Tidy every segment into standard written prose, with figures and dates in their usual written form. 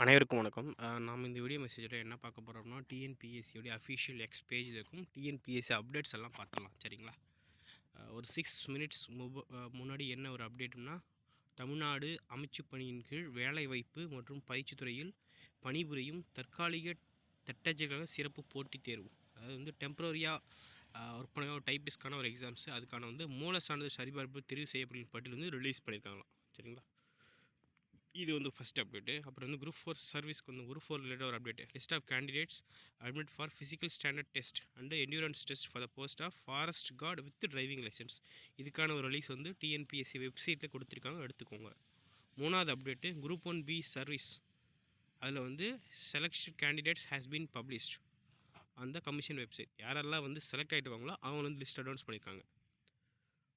அனைவருக்கும் வணக்கம். நாம் இந்த வீடியோ மெசேஜில் என்ன பார்க்க போகிறோம்னா, டிஎன்பிஎஸ்சியோடைய அஃபிஷியல் எக்ஸ் பேஜில் இருக்கும் டிஎன்பிஎஸ்சி அப்டேட்ஸ் எல்லாம் பார்த்துடலாம். சரிங்களா? ஒரு 6 மினிட்ஸ் முன்னாடி என்ன ஒரு அப்டேட்னா, தமிழ்நாடு அமைச்சுப் பணியின் கீழ் வேலைவாய்ப்பு மற்றும் பயிற்சித் துறையில் பணிபுரியும் தற்காலிக தட்டச்சைக்கான சிறப்பு போட்டித் தேர்வு, அதாவது வந்து டெம்பரரியாக ஒர்க் பண்ண ஒரு டைப்பிஸ்ட்கான ஒரு எக்ஸாம்ஸு, அதுக்கான வந்து மூல சான்றிதழ் சரிபார்ப்பு தெரிவு செய்யப்பட்ட பட்டியல் வந்து ரிலீஸ் பண்ணியிருக்காங்களாம். சரிங்களா? இது வந்து ஃபஸ்ட் அப்டேட்டு. அப்புறம் வந்து குரூப் 4 சர்வீஸ்க்கு வந்து குரூப் 4 ரிலேட்டட் ஒரு update. List of candidates admit for physical standard test and endurance test for the post of forest guard with driving licence. இதுக்கான ஒரு ரிலீஸ் வந்து டிஎன்பிஎஸ்சி வெப்சைட்டில் கொடுத்துருக்காங்க, எடுத்துக்கோங்க. மூணாவது அப்டேட்டு குரூப் 1B சர்வீஸ். அதில் வந்து selection candidates has been published அந்த கமிஷன் வெப்சைட். யாரெல்லாம் வந்து செலக்ட் ஆகிட்டுவாங்களோ அவங்க வந்து லிஸ்ட் அனௌன்ஸ் பண்ணியிருக்காங்க.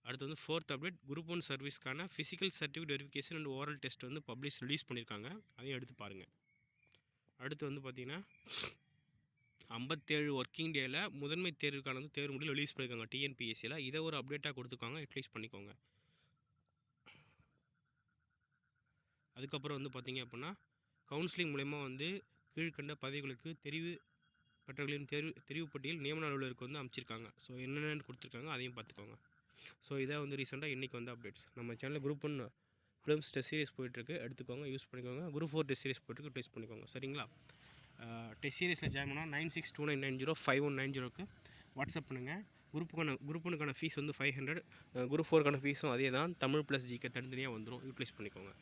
அடுத்து வந்து ஃபோர்த் அப்டேட் குரூப் 1 சர்வீஸ்க்கான physical certificate verification and oral test வந்து ரிலீஸ் பண்ணியிருக்காங்க. அதையும் எடுத்து பாருங்கள். அடுத்து வந்து பார்த்திங்கன்னா 57 ஒர்க்கிங் டேயில் முதன்மை தேர்வுக்கான வந்து தேர்வு முடிவு ரிலீஸ் பண்ணியிருக்காங்க டிஎன்பிஎஸ்சியில். இதை ஒரு அப்டேட்டாக கொடுத்துருக்காங்க, யூட்டிலைஸ் பண்ணிக்கோங்க. அதுக்கப்புறம் வந்து பார்த்திங்க அப்படின்னா கவுன்சிலிங் மூலயமா வந்து கீழ்கண்ட பதவிகளுக்கு தெரிவு பெற்றவர்களின் தெரிவு பட்டியல் நியமன அலுவலருக்கு வந்து அமைச்சிருக்காங்க. ஸோ என்னென்னு கொடுத்துருக்காங்க அதையும் பார்த்துக்கோங்க. ஸோ இதை வந்து ரீசெண்டாக இன்றைக்கி வந்து அப்டேட்ஸ். நம்ம சேனலில் குரூப் 1 ஃபிலிம்ஸ் டெஸ்ட் சீரிஸ் போயிட்டுருக்கு, எடுத்துக்கோங்க, யூஸ் பண்ணிக்கோங்க. குரூப் 4 டெஸ்ட் சீரிஸ் போயிட்டுருக்கு, டெஸ்ட் பண்ணிக்கோங்க. சரிங்களா? டெஸ்ட் சீரிஸில் ஜாயின் பண்ணால் 9629905190க்கு வாட்ஸ்அப் பண்ணுங்கள். குரூப் 1க்கான ஃபீஸ் வந்து 500. குரூப் 4க்கான ஃபீஸும் அதே தான். தமிழ் ப்ளஸ் ஜிகே தனித்தனியாக வந்துடும், யூட்டிலைஸ் பண்ணிக்கோங்க.